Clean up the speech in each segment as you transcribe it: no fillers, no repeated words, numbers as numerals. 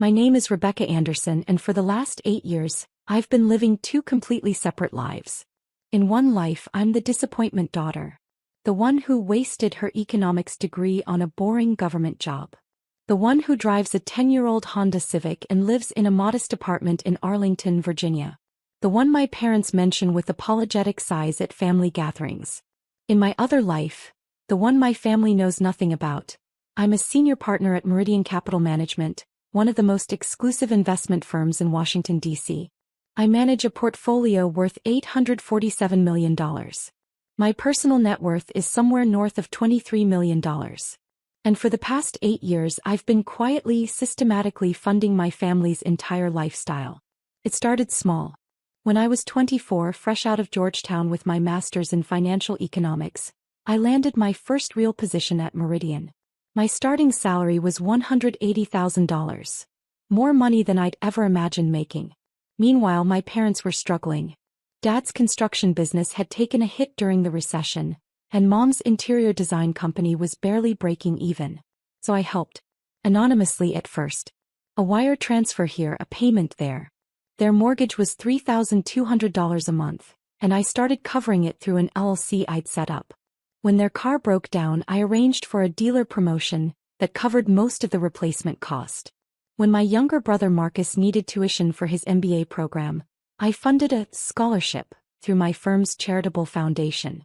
My name is Rebecca Anderson, and for the last 8 years, I've been living two completely separate lives. In one life, I'm the disappointment daughter. The one who wasted her economics degree on a boring government job. The one who drives a 10-year-old Honda Civic and lives in a modest apartment in Arlington, Virginia. The one my parents mention with apologetic sighs at family gatherings. In my other life, the one my family knows nothing about, I'm a senior partner at Meridian Capital Management, one of the most exclusive investment firms in Washington, D.C. I manage a portfolio worth $847 million. My personal net worth is somewhere north of $23 million. And for the past 8 years, I've been quietly, systematically funding my family's entire lifestyle. It started small. When I was 24, fresh out of Georgetown with my master's in financial economics, I landed my first real position at Meridian. My starting salary was $180,000. More money than I'd ever imagined making. Meanwhile, my parents were struggling. Dad's construction business had taken a hit during the recession, and Mom's interior design company was barely breaking even. So I helped. Anonymously at first. A wire transfer here, a payment there. Their mortgage was $3,200 a month, and I started covering it through an LLC I'd set up. When their car broke down, I arranged for a dealer promotion that covered most of the replacement cost. When my younger brother Marcus needed tuition for his MBA program, I funded a scholarship through my firm's charitable foundation.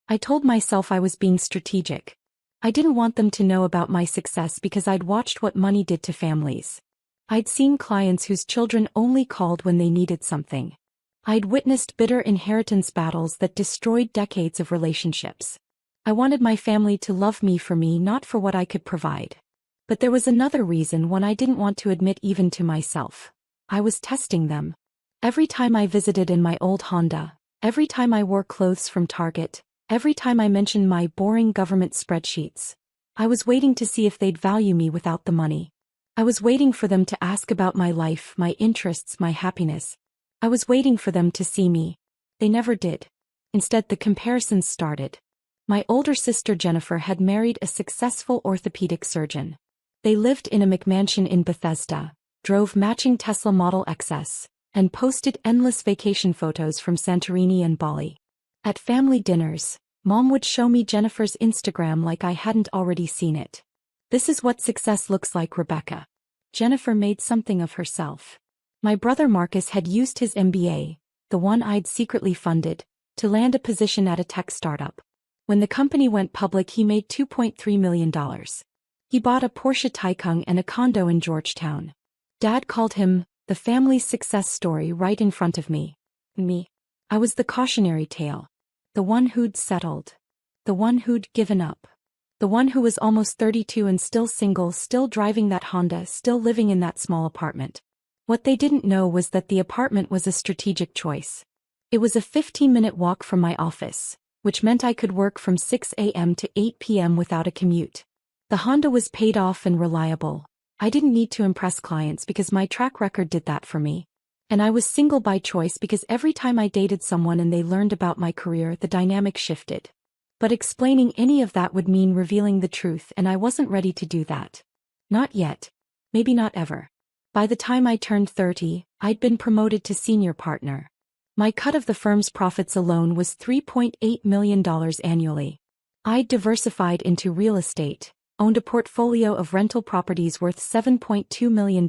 I told myself I was being strategic. I didn't want them to know about my success because I'd watched what money did to families. I'd seen clients whose children only called when they needed something. I'd witnessed bitter inheritance battles that destroyed decades of relationships. I wanted my family to love me, not for what I could provide. But there was another reason, one I didn't want to admit even to myself. I was testing them. Every time I visited in my old Honda, every time I wore clothes from Target, every time I mentioned my boring government spreadsheets, I was waiting to see if they'd value me without the money. I was waiting for them to ask about my life, my interests, my happiness. I was waiting for them to see me. They never did. Instead, the comparisons started. My older sister Jennifer had married a successful orthopedic surgeon. They lived in a McMansion in Bethesda, drove matching Tesla Model XS, and posted endless vacation photos from Santorini and Bali. At family dinners, Mom would show me Jennifer's Instagram like I hadn't already seen it. This is what success looks like, Rebecca. Jennifer made something of herself. My brother Marcus had used his MBA, the one I'd secretly funded, to land a position at a tech startup. When the company went public, he made $2.3 million. He bought a Porsche Taycan and a condo in Georgetown. Dad called him the family's success story right in front of me. I was the cautionary tale. The one who'd settled. The one who'd given up. The one who was almost 32 and still single, still driving that Honda, still living in that small apartment. What they didn't know was that the apartment was a strategic choice. It was a 15-minute walk from my office, which meant I could work from 6 a.m. to 8 p.m. without a commute. The Honda was paid off and reliable. I didn't need to impress clients because my track record did that for me. And I was single by choice because every time I dated someone and they learned about my career, the dynamic shifted. But explaining any of that would mean revealing the truth, and I wasn't ready to do that. Not yet. Maybe not ever. By the time I turned 30, I'd been promoted to senior partner. My cut of the firm's profits alone was $3.8 million annually. I'd diversified into real estate, owned a portfolio of rental properties worth $7.2 million,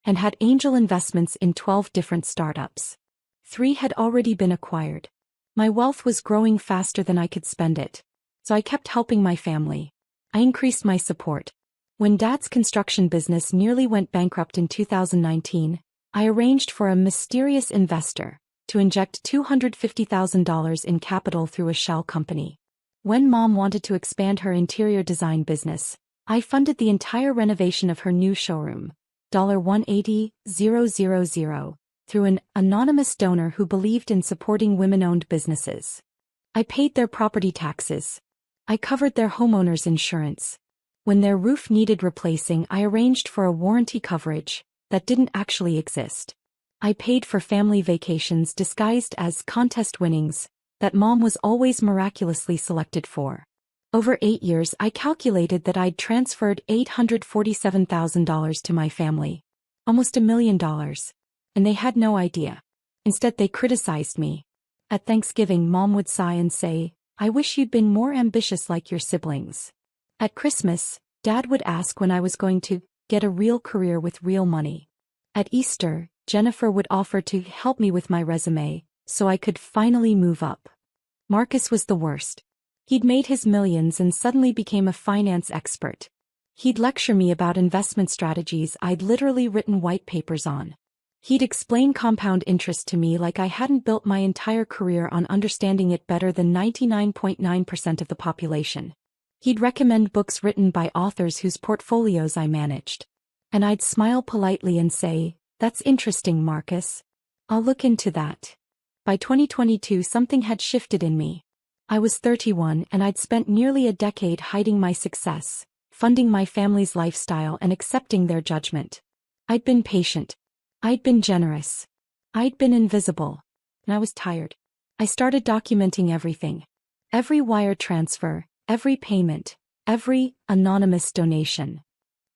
and had angel investments in 12 different startups. 3 had already been acquired. My wealth was growing faster than I could spend it. So I kept helping my family. I increased my support. When Dad's construction business nearly went bankrupt in 2019, I arranged for a mysterious investor to inject $250,000 in capital through a shell company. When Mom wanted to expand her interior design business, I funded the entire renovation of her new showroom, $180,000, through an anonymous donor who believed in supporting women-owned businesses. I paid their property taxes. I covered their homeowners' insurance. When their roof needed replacing, I arranged for a warranty coverage that didn't actually exist. I paid for family vacations disguised as contest winnings that Mom was always miraculously selected for. Over 8 years, I calculated that I'd transferred $847,000 to my family. Almost $1 million. And they had no idea. Instead, they criticized me. At Thanksgiving, Mom would sigh and say, "I wish you'd been more ambitious like your siblings." At Christmas, Dad would ask when I was going to get a real career with real money. At Easter, Jennifer would offer to help me with my resume, so I could finally move up. Marcus was the worst. He'd made his millions and suddenly became a finance expert. He'd lecture me about investment strategies I'd literally written white papers on. He'd explain compound interest to me like I hadn't built my entire career on understanding it better than 99.9% of the population. He'd recommend books written by authors whose portfolios I managed. And I'd smile politely and say, "That's interesting, Marcus. I'll look into that." By 2022, something had shifted in me. I was 31 and I'd spent nearly a decade hiding my success, funding my family's lifestyle and accepting their judgment. I'd been patient. I'd been generous. I'd been invisible. And I was tired. I started documenting everything. Every wire transfer, every payment, every anonymous donation.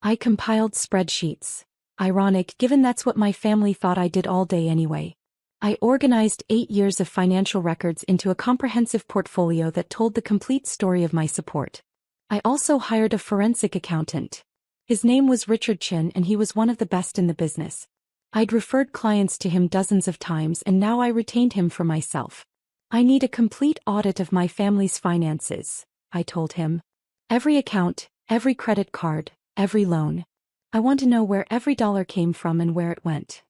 I compiled spreadsheets. Ironic, given that's what my family thought I did all day anyway. I organized 8 years of financial records into a comprehensive portfolio that told the complete story of my support. I also hired a forensic accountant. His name was Richard Chin and he was one of the best in the business. I'd referred clients to him dozens of times and now I retained him for myself. "I need a complete audit of my family's finances," I told him. "Every account, every credit card, every loan. I want to know where every dollar came from and where it went."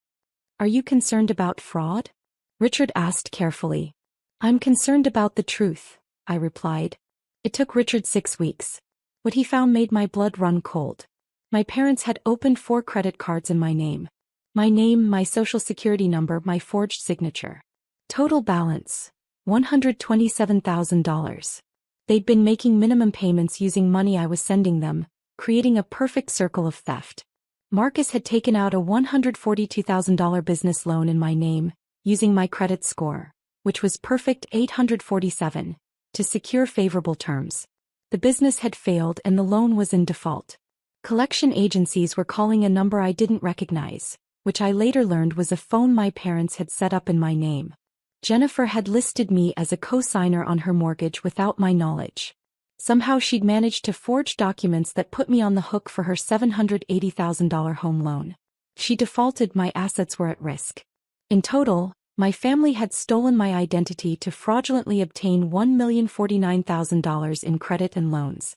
"Are you concerned about fraud?" Richard asked carefully. "I'm concerned about the truth," I replied. It took Richard 6 weeks. What he found made my blood run cold. My parents had opened 4 credit cards in my name. My name, my social security number, my forged signature. Total balance, $127,000. They'd been making minimum payments using money I was sending them, creating a perfect circle of theft. Marcus had taken out a $142,000 business loan in my name, using my credit score, which was perfect 847, to secure favorable terms. The business had failed and the loan was in default. Collection agencies were calling a number I didn't recognize, which I later learned was a phone my parents had set up in my name. Jennifer had listed me as a co-signer on her mortgage without my knowledge. Somehow she'd managed to forge documents that put me on the hook for her $780,000 home loan. She defaulted, my assets were at risk. In total, my family had stolen my identity to fraudulently obtain $1,049,000 in credit and loans.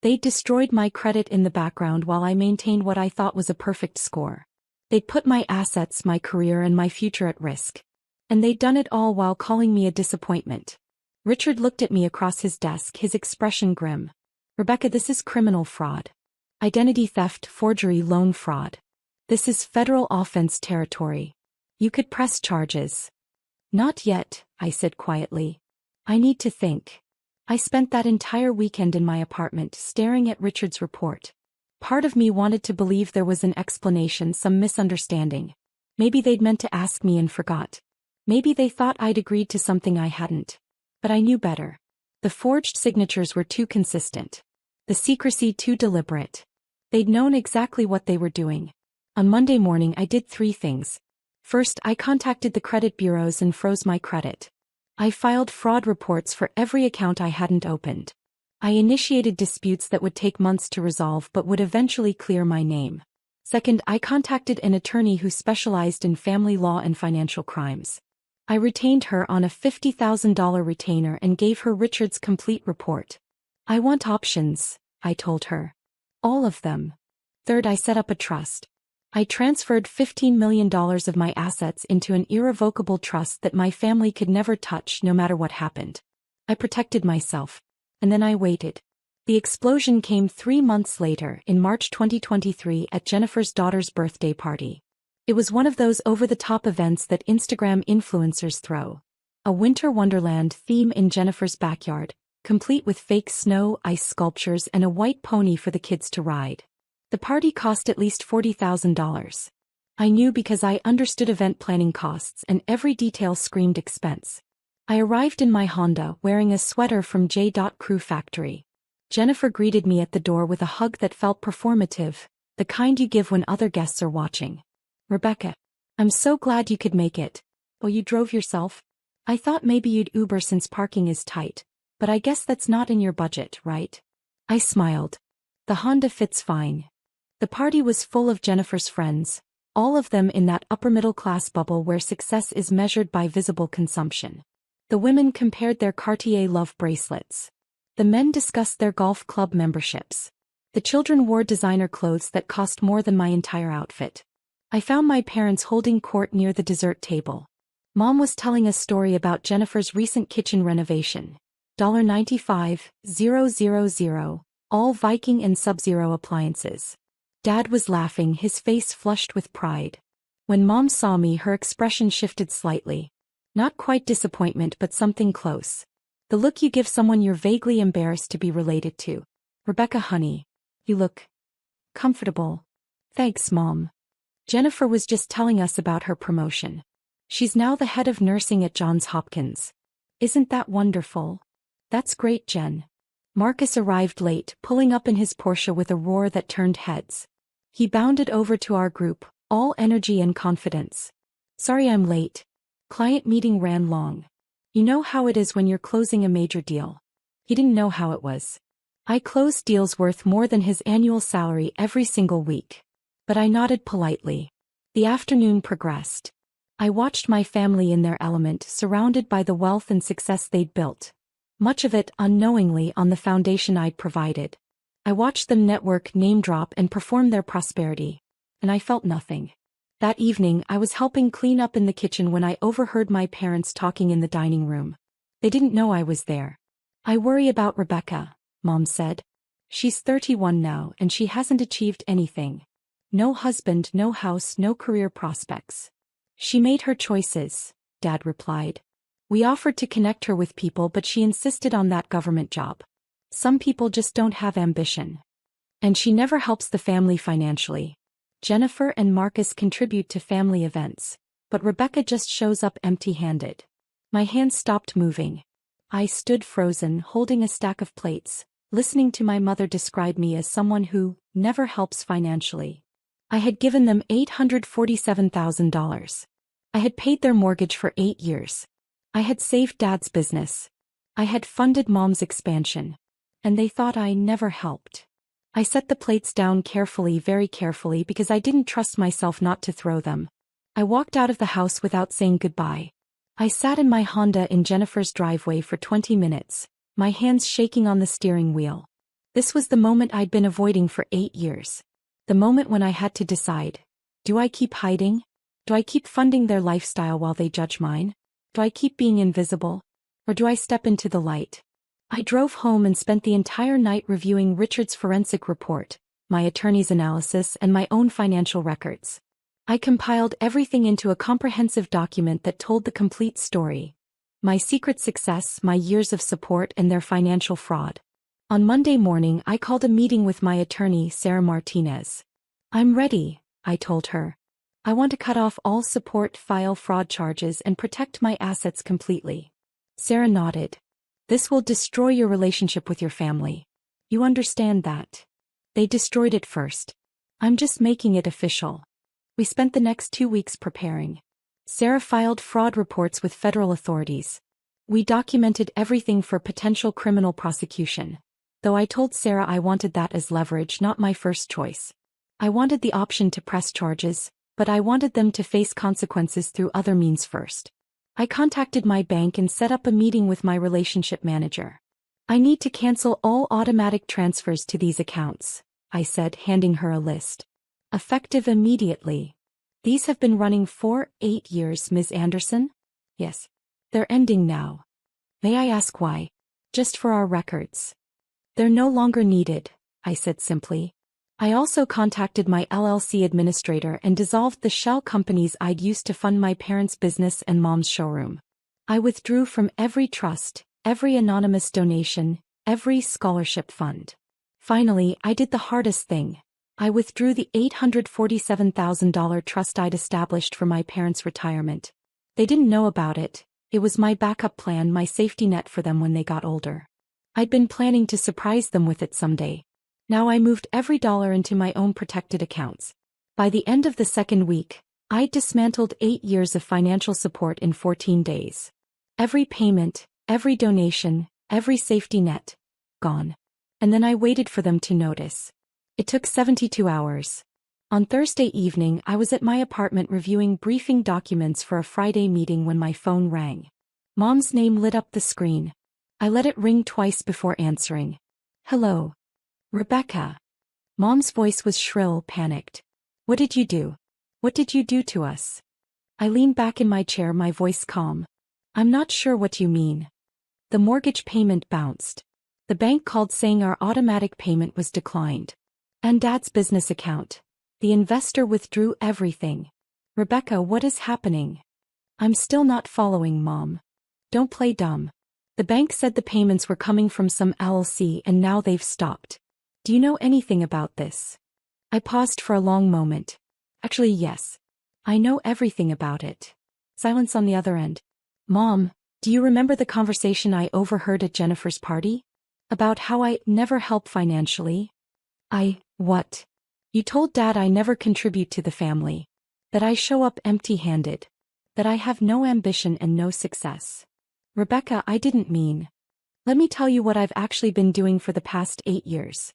They'd destroyed my credit in the background while I maintained what I thought was a perfect score. They'd put my assets, my career, and my future at risk. And they'd done it all while calling me a disappointment. Richard looked at me across his desk, his expression grim. "Rebecca, this is criminal fraud. Identity theft, forgery, loan fraud. This is federal offense territory. You could press charges." "Not yet," I said quietly. "I need to think." I spent that entire weekend in my apartment staring at Richard's report. Part of me wanted to believe there was an explanation, some misunderstanding. Maybe they'd meant to ask me and forgot. Maybe they thought I'd agreed to something I hadn't. But I knew better. The forged signatures were too consistent. The secrecy too deliberate. They'd known exactly what they were doing. On Monday morning I did 3 things. First, I contacted the credit bureaus and froze my credit. I filed fraud reports for every account I hadn't opened. I initiated disputes that would take months to resolve but would eventually clear my name. Second, I contacted an attorney who specialized in family law and financial crimes. I retained her on a $50,000 retainer and gave her Richard's complete report. "I want options," I told her. "All of them." Third, I set up a trust. I transferred $15 million of my assets into an irrevocable trust that my family could never touch no matter what happened. I protected myself. And then I waited. The explosion came 3 months later, in March 2023, at Jennifer's daughter's birthday party. It was one of those over-the-top events that Instagram influencers throw. A winter wonderland theme in Jennifer's backyard, complete with fake snow, ice sculptures, and a white pony for the kids to ride. The party cost at least $40,000. I knew because I understood event planning costs and every detail screamed expense. I arrived in my Honda wearing a sweater from J. Crew Factory. Jennifer greeted me at the door with a hug that felt performative, the kind you give when other guests are watching. Rebecca. I'm so glad you could make it. Oh, you drove yourself? I thought maybe you'd Uber since parking is tight, but I guess that's not in your budget, right? I smiled. The Honda fits fine. The party was full of Jennifer's friends, all of them in that upper-middle-class bubble where success is measured by visible consumption. The women compared their Cartier love bracelets. The men discussed their golf club memberships. The children wore designer clothes that cost more than my entire outfit. I found my parents holding court near the dessert table. Mom was telling a story about Jennifer's recent kitchen renovation. $95,000, all Viking and Sub-Zero appliances. Dad was laughing, his face flushed with pride. When Mom saw me, her expression shifted slightly. Not quite disappointment, but something close. The look you give someone you're vaguely embarrassed to be related to. Rebecca, honey. You look comfortable. Thanks, Mom. Jennifer was just telling us about her promotion. She's now the head of nursing at Johns Hopkins. Isn't that wonderful? That's great, Jen. Marcus arrived late, pulling up in his Porsche with a roar that turned heads. He bounded over to our group, all energy and confidence. Sorry I'm late. Client meeting ran long. You know how it is when you're closing a major deal. He didn't know how it was. I closed deals worth more than his annual salary every single week. But I nodded politely. The afternoon progressed. I watched my family in their element, surrounded by the wealth and success they'd built. Much of it unknowingly on the foundation I'd provided. I watched them network, name drop, and perform their prosperity. And I felt nothing. That evening, I was helping clean up in the kitchen when I overheard my parents talking in the dining room. They didn't know I was there. I worry about Rebecca, Mom said. She's 31 now and she hasn't achieved anything. No husband, no house, no career prospects. She made her choices, Dad replied. We offered to connect her with people, but she insisted on that government job. Some people just don't have ambition. And she never helps the family financially. Jennifer and Marcus contribute to family events, but Rebecca just shows up empty-handed. My hands stopped moving. I stood frozen, holding a stack of plates, listening to my mother describe me as someone who never helps financially. I had given them $847,000. I had paid their mortgage for 8 years. I had saved Dad's business. I had funded Mom's expansion. And they thought I never helped. I set the plates down carefully, very carefully, because I didn't trust myself not to throw them. I walked out of the house without saying goodbye. I sat in my Honda in Jennifer's driveway for 20 minutes, my hands shaking on the steering wheel. This was the moment I'd been avoiding for 8 years. The moment when I had to decide. Do I keep hiding? Do I keep funding their lifestyle while they judge mine? Do I keep being invisible? Or do I step into the light? I drove home and spent the entire night reviewing Richard's forensic report, my attorney's analysis, and my own financial records. I compiled everything into a comprehensive document that told the complete story. My secret success, my years of support, and their financial fraud. On Monday morning, I called a meeting with my attorney, Sarah Martinez. I'm ready, I told her. I want to cut off all support, file fraud charges, and protect my assets completely. Sarah nodded. This will destroy your relationship with your family. You understand that? They destroyed it first. I'm just making it official. We spent the next 2 weeks preparing. Sarah filed fraud reports with federal authorities. We documented everything for potential criminal prosecution. Though I told Sarah I wanted that as leverage, not my first choice. I wanted the option to press charges, but I wanted them to face consequences through other means first. I contacted my bank and set up a meeting with my relationship manager. I need to cancel all automatic transfers to these accounts, I said, handing her a list. Effective immediately. These have been running for 8 years, Ms. Anderson? Yes. They're ending now. May I ask why? Just for our records. They're no longer needed, I said simply. I also contacted my LLC administrator and dissolved the shell companies I'd used to fund my parents' business and Mom's showroom. I withdrew from every trust, every anonymous donation, every scholarship fund. Finally, I did the hardest thing. I withdrew the $847,000 trust I'd established for my parents' retirement. They didn't know about it. It was my backup plan, my safety net for them when they got older. I'd been planning to surprise them with it someday. Now I moved every dollar into my own protected accounts. By the end of the second week, I dismantled 8 years of financial support in 14 days. Every payment, every donation, every safety net, gone. And then I waited for them to notice. It took 72 hours. On Thursday evening, I was at my apartment reviewing briefing documents for a Friday meeting when my phone rang. Mom's name lit up the screen. I let it ring twice before answering. Hello. Rebecca. Mom's voice was shrill, panicked. What did you do? What did you do to us? I leaned back in my chair, my voice calm. I'm not sure what you mean. The mortgage payment bounced. The bank called saying our automatic payment was declined. And Dad's business account. The investor withdrew everything. Rebecca, what is happening? I'm still not following, Mom. Don't play dumb. The bank said the payments were coming from some LLC and now they've stopped. Do you know anything about this? I paused for a long moment. Actually, yes. I know everything about it. Silence on the other end. Mom, do you remember the conversation I overheard at Jennifer's party? About how I never help financially? What? You told Dad I never contribute to the family. That I show up empty-handed. That I have no ambition and no success. Rebecca, I didn't mean. Let me tell you what I've actually been doing for the past 8 years.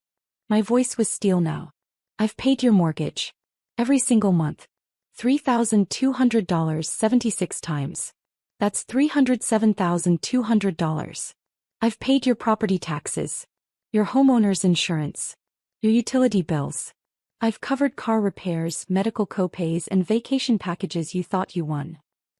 My voice was steel now. I've paid your mortgage. Every single month. $3,200 76 times. That's $307,200. I've paid your property taxes. Your homeowner's insurance. Your utility bills. I've covered car repairs, medical copays, and vacation packages you thought you won.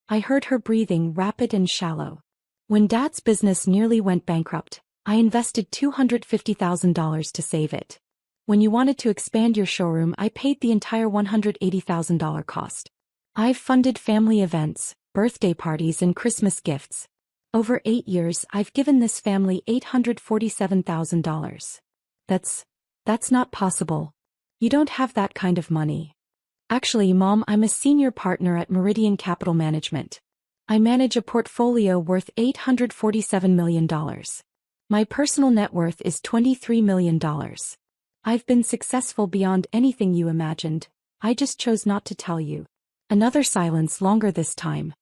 I heard her breathing, rapid and shallow. When Dad's business nearly went bankrupt, I invested $250,000 to save it. When you wanted to expand your showroom, I paid the entire $180,000 cost. I've funded family events, birthday parties, and Christmas gifts. Over 8 years, I've given this family $847,000. That's not possible. You don't have that kind of money. Actually, Mom, I'm a senior partner at Meridian Capital Management. I manage a portfolio worth $847 million. My personal net worth is $23 million. I've been successful beyond anything you imagined. I just chose not to tell you. Another silence, longer this time.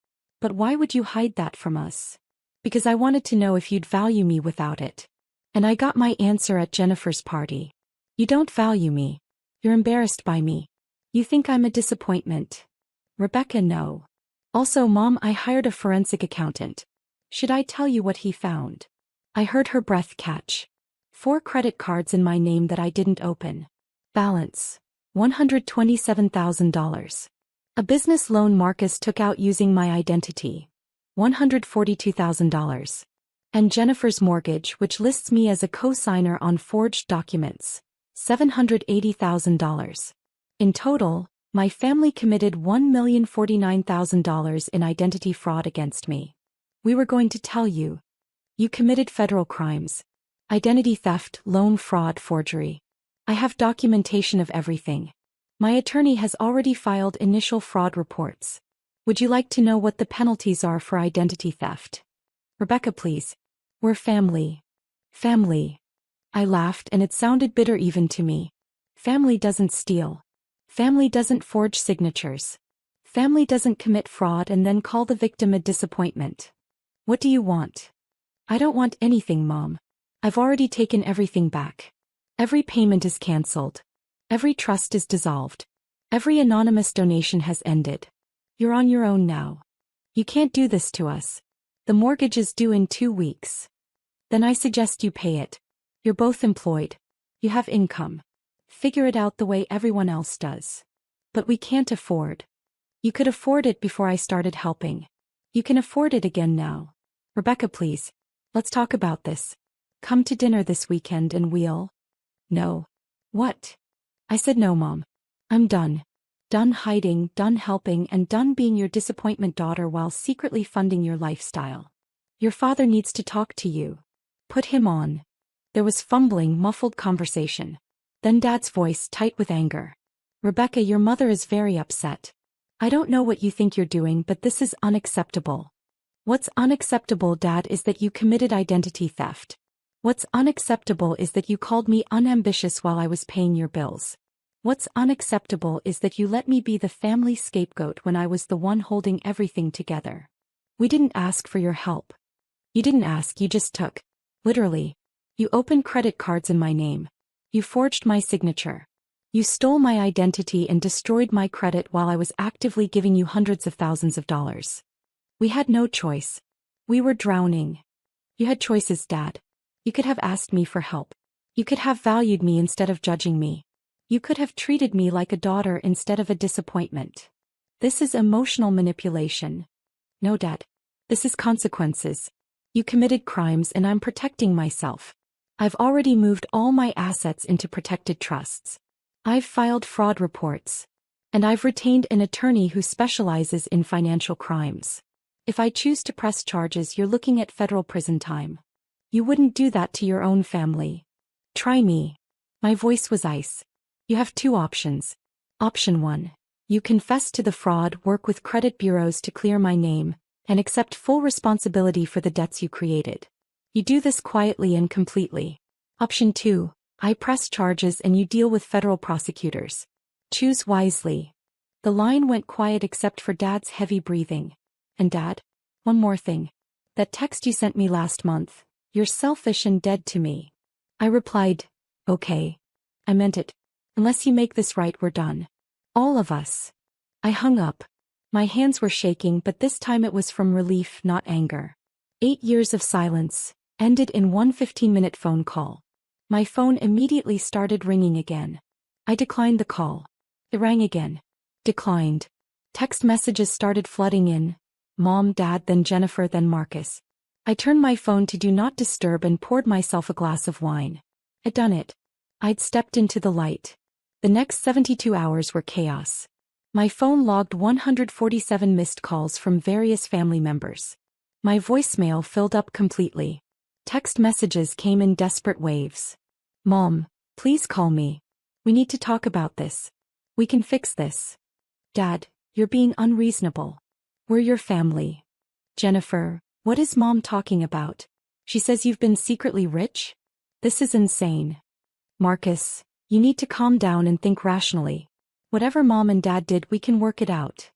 But why would you hide that from us? Because I wanted to know if you'd value me without it. And I got my answer at Jennifer's party. You don't value me. You're embarrassed by me. You think I'm a disappointment. Rebecca, no. Also, Mom, I hired a forensic accountant. Should I tell you what he found? I heard her breath catch. 4 credit cards in my name that I didn't open. Balance. $127,000. A business loan Marcus took out using my identity. $142,000. And Jennifer's mortgage, which lists me as a co-signer on forged documents. $780,000. In total, my family committed $1,049,000 in identity fraud against me. We were going to tell you. You committed federal crimes. Identity theft, loan fraud, forgery. I have documentation of everything. My attorney has already filed initial fraud reports. Would you like to know what the penalties are for identity theft? Rebecca, please. We're family. Family. I laughed and it sounded bitter even to me. Family doesn't steal. Family doesn't forge signatures. Family doesn't commit fraud and then call the victim a disappointment. What do you want? I don't want anything, Mom. I've already taken everything back. Every payment is canceled. Every trust is dissolved. Every anonymous donation has ended. You're on your own now. You can't do this to us. The mortgage is due in 2 weeks. Then I suggest you pay it. You're both employed. You have income. Figure it out the way everyone else does. But we can't afford. You could afford it before I started helping. You can afford it again now. Rebecca, please. Let's talk about this. Come to dinner this weekend and we'll... No. What? I said no, Mom. I'm done. Done hiding, done helping, and done being your disappointment daughter while secretly funding your lifestyle. Your father needs to talk to you. Put him on. There was fumbling, muffled conversation. Then Dad's voice, tight with anger. Rebecca, your mother is very upset. I don't know what you think you're doing, but this is unacceptable. What's unacceptable, Dad, is that you committed identity theft. What's unacceptable is that you called me unambitious while I was paying your bills. What's unacceptable is that you let me be the family scapegoat when I was the one holding everything together. We didn't ask for your help. You didn't ask, you just took. Literally. You opened credit cards in my name. You forged my signature. You stole my identity and destroyed my credit while I was actively giving you hundreds of thousands of dollars. We had no choice. We were drowning. You had choices, Dad. You could have asked me for help. You could have valued me instead of judging me. You could have treated me like a daughter instead of a disappointment. This is emotional manipulation. No, Dad. This is consequences. You committed crimes and I'm protecting myself. I've already moved all my assets into protected trusts. I've filed fraud reports. And I've retained an attorney who specializes in financial crimes. If I choose to press charges, you're looking at federal prison time. You wouldn't do that to your own family. Try me. My voice was ice. You have two options. Option 1. You confess to the fraud, work with credit bureaus to clear my name, and accept full responsibility for the debts you created. You do this quietly and completely. Option 2. I press charges and you deal with federal prosecutors. Choose wisely. The line went quiet except for Dad's heavy breathing. And Dad, one more thing. That text you sent me last month, you're selfish and dead to me. I replied, okay. I meant it. Unless you make this right, we're done. All of us. I hung up. My hands were shaking, but this time it was from relief, not anger. 8 years of silence ended in one 15-minute phone call. My phone immediately started ringing again. I declined the call. It rang again. Declined. Text messages started flooding in. Mom, Dad, then Jennifer, then Marcus. I turned my phone to do not disturb and poured myself a glass of wine. I'd done it. I'd stepped into the light. The next 72 hours were chaos. My phone logged 147 missed calls from various family members. My voicemail filled up completely. Text messages came in desperate waves. Mom, please call me. We need to talk about this. We can fix this. Dad, you're being unreasonable. We're your family. Jennifer, what is Mom talking about? She says you've been secretly rich? This is insane. Marcus, you need to calm down and think rationally. Whatever Mom and Dad did, we can work it out.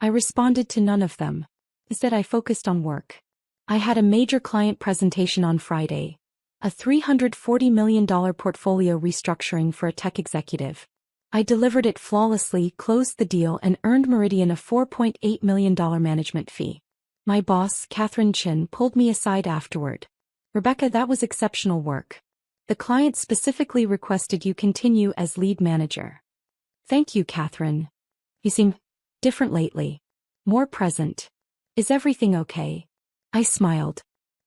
I responded to none of them. Instead, I focused on work. I had a major client presentation on Friday. A $340 million portfolio restructuring for a tech executive. I delivered it flawlessly, closed the deal, and earned Meridian a $4.8 million management fee. My boss, Catherine Chin, pulled me aside afterward. Rebecca, that was exceptional work. The client specifically requested you continue as lead manager. Thank you, Catherine. You seem different lately. More present. Is everything okay? I smiled.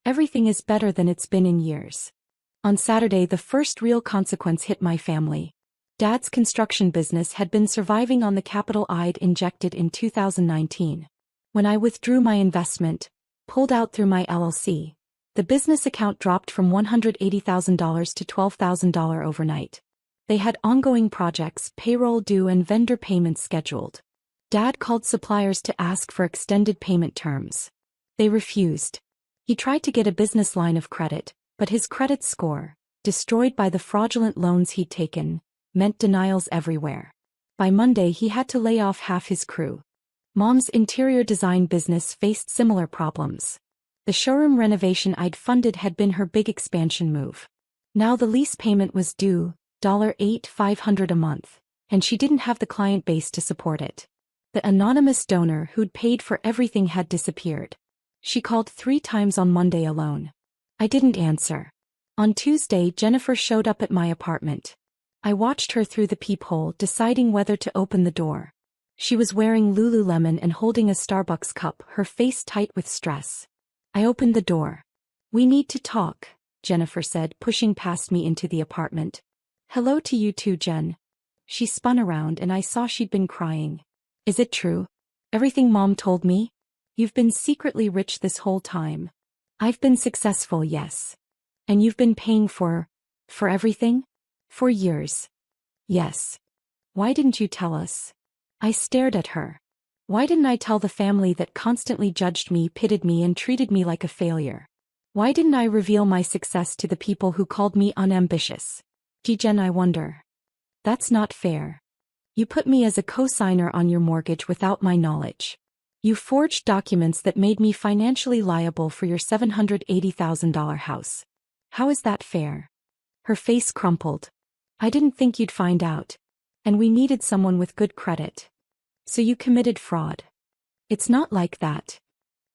Everything is better than it's been in years. On Saturday, the first real consequence hit my family. Dad's construction business had been surviving on the capital I'd injected in 2019. When I withdrew my investment, pulled out through my LLC, the business account dropped from $180,000 to $12,000 overnight. They had ongoing projects, payroll due, and vendor payments scheduled. Dad called suppliers to ask for extended payment terms. They refused. He tried to get a business line of credit, but his credit score, destroyed by the fraudulent loans he'd taken, meant denials everywhere. By Monday, he had to lay off half his crew. Mom's interior design business faced similar problems. The showroom renovation I'd funded had been her big expansion move. Now the lease payment was due, $8,500 a month, and she didn't have the client base to support it. The anonymous donor who'd paid for everything had disappeared. She called 3 times on Monday alone. I didn't answer. On Tuesday, Jennifer showed up at my apartment. I watched her through the peephole, deciding whether to open the door. She was wearing Lululemon and holding a Starbucks cup, her face tight with stress. I opened the door. We need to talk, Jennifer said, pushing past me into the apartment. Hello to you too, Jen. She spun around and I saw she'd been crying. Is it true? Everything Mom told me? You've been secretly rich this whole time. I've been successful, yes. And you've been paying for everything? For years. Yes. Why didn't you tell us? I stared at her. Why didn't I tell the family that constantly judged me, pitted me, and treated me like a failure? Why didn't I reveal my success to the people who called me unambitious? Gee, Jen, I wonder. That's not fair. You put me as a co-signer on your mortgage without my knowledge. You forged documents that made me financially liable for your $780,000 house. How is that fair? Her face crumpled. I didn't think you'd find out. And we needed someone with good credit. So you committed fraud. It's not like that.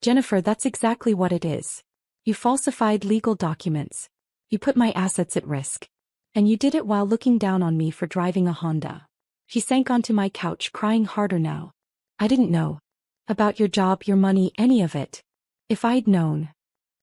Jennifer, that's exactly what it is. You falsified legal documents. You put my assets at risk. And you did it while looking down on me for driving a Honda. She sank onto my couch, crying harder now. I didn't know. About your job, your money, any of it. If I'd known.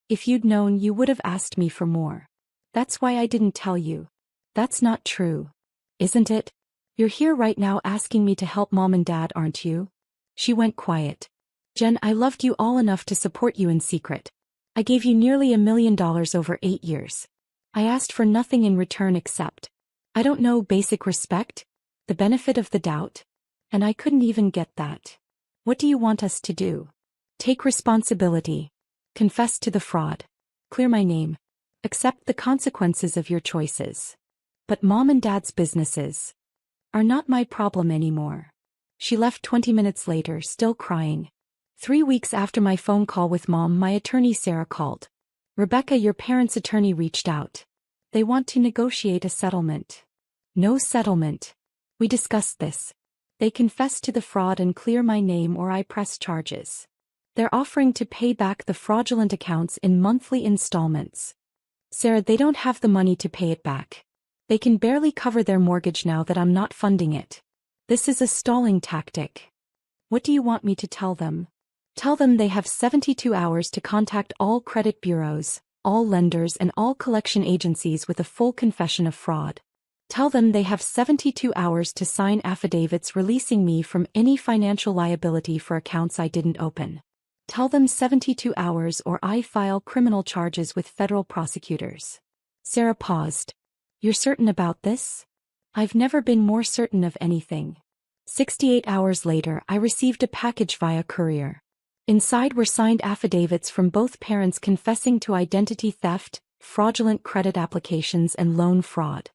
If you'd known, you would have asked me for more. That's why I didn't tell you. That's not true. Isn't it? You're here right now asking me to help Mom and Dad, aren't you? She went quiet. Jen, I loved you all enough to support you in secret. I gave you nearly $1 million over 8 years. I asked for nothing in return except, I don't know, basic respect? The benefit of the doubt? And I couldn't even get that. What do you want us to do? Take responsibility. Confess to the fraud. Clear my name. Accept the consequences of your choices. But Mom and Dad's businesses are not my problem anymore. She left 20 minutes later, still crying. 3 weeks after my phone call with Mom, my attorney Sarah called. Rebecca, your parents' attorney reached out. They want to negotiate a settlement. No settlement. We discussed this. They confess to the fraud and clear my name or I press charges. They're offering to pay back the fraudulent accounts in monthly installments. Sarah, they don't have the money to pay it back. They can barely cover their mortgage now that I'm not funding it. This is a stalling tactic. What do you want me to tell them? Tell them they have 72 hours to contact all credit bureaus, all lenders and all collection agencies with a full confession of fraud. Tell them they have 72 hours to sign affidavits releasing me from any financial liability for accounts I didn't open. Tell them 72 hours or I file criminal charges with federal prosecutors. Sarah paused. You're certain about this? I've never been more certain of anything. 68 hours later, I received a package via courier. Inside were signed affidavits from both parents confessing to identity theft, fraudulent credit applications and loan fraud.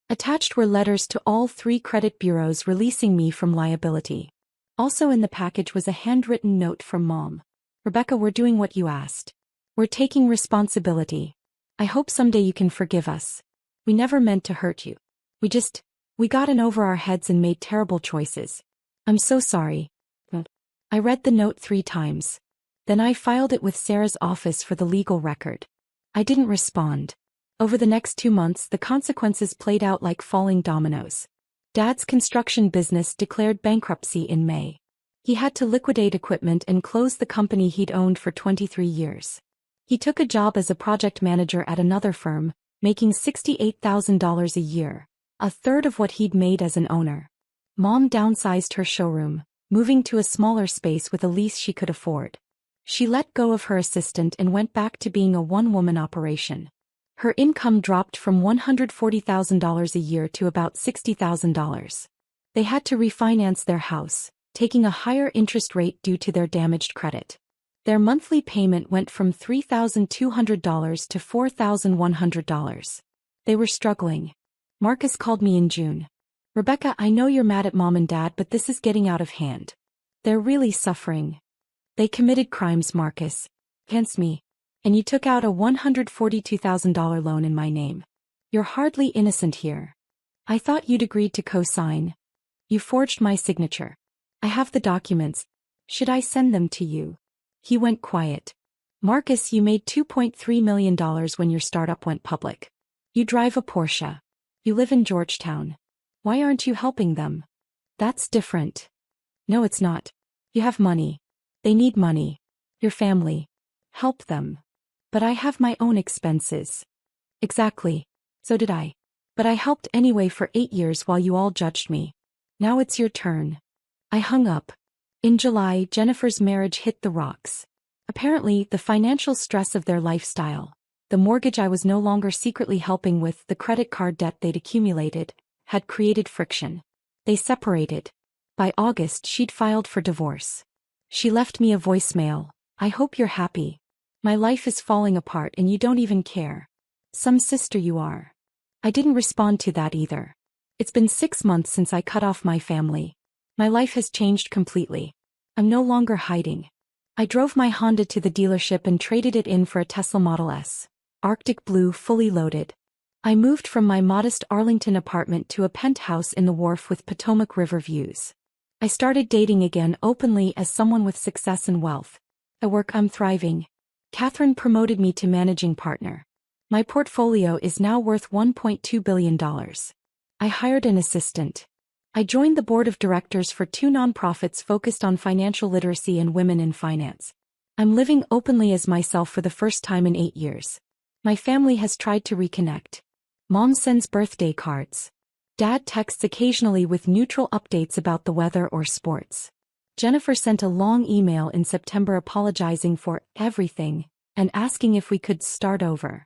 Attached were letters to all 3 credit bureaus releasing me from liability. Also in the package was a handwritten note from Mom. Rebecca, we're doing what you asked. We're taking responsibility. I hope someday you can forgive us. We never meant to hurt you. We got in over our heads and made terrible choices. I'm so sorry. I read the note 3 times. Then I filed it with Sarah's office for the legal record. I didn't respond. Over the next 2 months, the consequences played out like falling dominoes. Dad's construction business declared bankruptcy in May. He had to liquidate equipment and close the company he'd owned for 23 years. He took a job as a project manager at another firm, making $68,000 a year, a third of what he'd made as an owner. Mom downsized her showroom, moving to a smaller space with a lease she could afford. She let go of her assistant and went back to being a one-woman operation. Her income dropped from $140,000 a year to about $60,000. They had to refinance their house, taking a higher interest rate due to their damaged credit. Their monthly payment went from $3,200 to $4,100. They were struggling. Marcus called me in June. Rebecca, I know you're mad at Mom and Dad, but this is getting out of hand. They're really suffering. They committed crimes, Marcus. Against me. And you took out a $142,000 loan in my name. You're hardly innocent here. I thought you'd agreed to co-sign. You forged my signature. I have the documents. Should I send them to you? He went quiet. Marcus, you made $2.3 million when your startup went public. You drive a Porsche. You live in Georgetown. Why aren't you helping them? That's different. No, it's not. You have money. They need money. Your family. Help them. But I have my own expenses. Exactly. So did I. But I helped anyway for 8 years while you all judged me. Now it's your turn. I hung up. In July, Jennifer's marriage hit the rocks. Apparently, the financial stress of their lifestyle, the mortgage I was no longer secretly helping with, the credit card debt they'd accumulated, had created friction. They separated. By August, she'd filed for divorce. She left me a voicemail. I hope you're happy. My life is falling apart and you don't even care. Some sister you are. I didn't respond to that either. It's been 6 months since I cut off my family. My life has changed completely. I'm no longer hiding. I drove my Honda to the dealership and traded it in for a Tesla Model S, Arctic blue, fully loaded. I moved from my modest Arlington apartment to a penthouse in the Wharf with Potomac River views. I started dating again openly as someone with success and wealth. At work I'm thriving. Catherine promoted me to managing partner. My portfolio is now worth $1.2 billion. I hired an assistant. I joined the board of directors for 2 nonprofits focused on financial literacy and women in finance. I'm living openly as myself for the first time in 8 years. My family has tried to reconnect. Mom sends birthday cards. Dad texts occasionally with neutral updates about the weather or sports. Jennifer sent a long email in September apologizing for everything and asking if we could start over.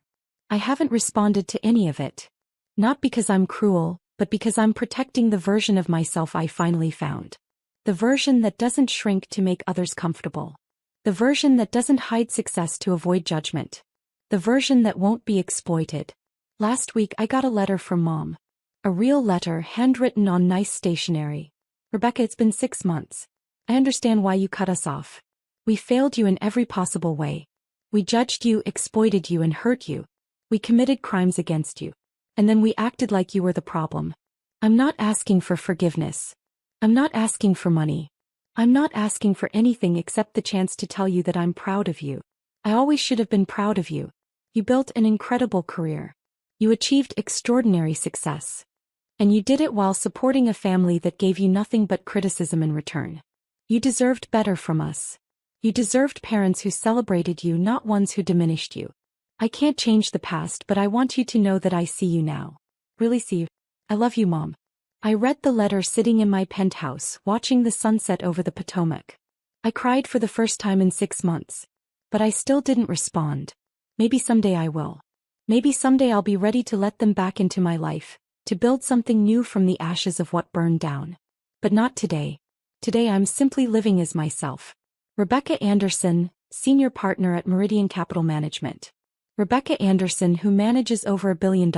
I haven't responded to any of it. Not because I'm cruel, but because I'm protecting the version of myself I finally found. The version that doesn't shrink to make others comfortable. The version that doesn't hide success to avoid judgment. The version that won't be exploited. Last week I got a letter from Mom. A real letter handwritten on nice stationery. Rebecca, it's been 6 months. I understand why you cut us off. We failed you in every possible way. We judged you, exploited you, and hurt you. We committed crimes against you. And then we acted like you were the problem. I'm not asking for forgiveness. I'm not asking for money. I'm not asking for anything except the chance to tell you that I'm proud of you. I always should have been proud of you. You built an incredible career. You achieved extraordinary success. And you did it while supporting a family that gave you nothing but criticism in return. You deserved better from us. You deserved parents who celebrated you, not ones who diminished you. I can't change the past, but I want you to know that I see you now. Really see you. I love you, Mom. I read the letter sitting in my penthouse, watching the sunset over the Potomac. I cried for the first time in 6 months. But I still didn't respond. Maybe someday I will. Maybe someday I'll be ready to let them back into my life, to build something new from the ashes of what burned down. But not today. Today I'm simply living as myself. Rebecca Anderson, senior partner at Meridian Capital Management. Rebecca Anderson, who manages over $1 billion.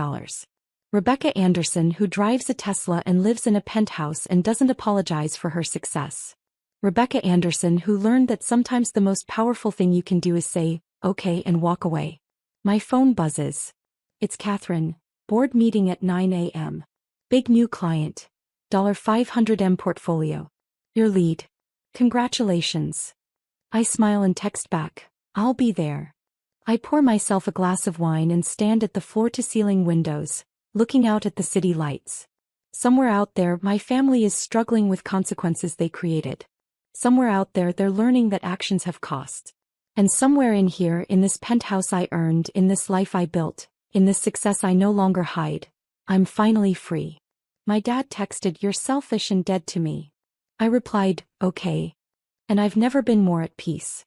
Rebecca Anderson, who drives a Tesla and lives in a penthouse and doesn't apologize for her success. Rebecca Anderson, who learned that sometimes the most powerful thing you can do is say, okay, and walk away. My phone buzzes. It's Catherine. Board meeting at 9 a.m. Big new client. $500M portfolio. Your lead. Congratulations. I smile and text back. I'll be there. I pour myself a glass of wine and stand at the floor-to-ceiling windows, looking out at the city lights. Somewhere out there, my family is struggling with consequences they created. Somewhere out there, they're learning that actions have cost. And somewhere in here, in this penthouse I earned, in this life I built, in this success I no longer hide, I'm finally free. My dad texted, "You're selfish and dead to me." I replied, "Okay." And I've never been more at peace.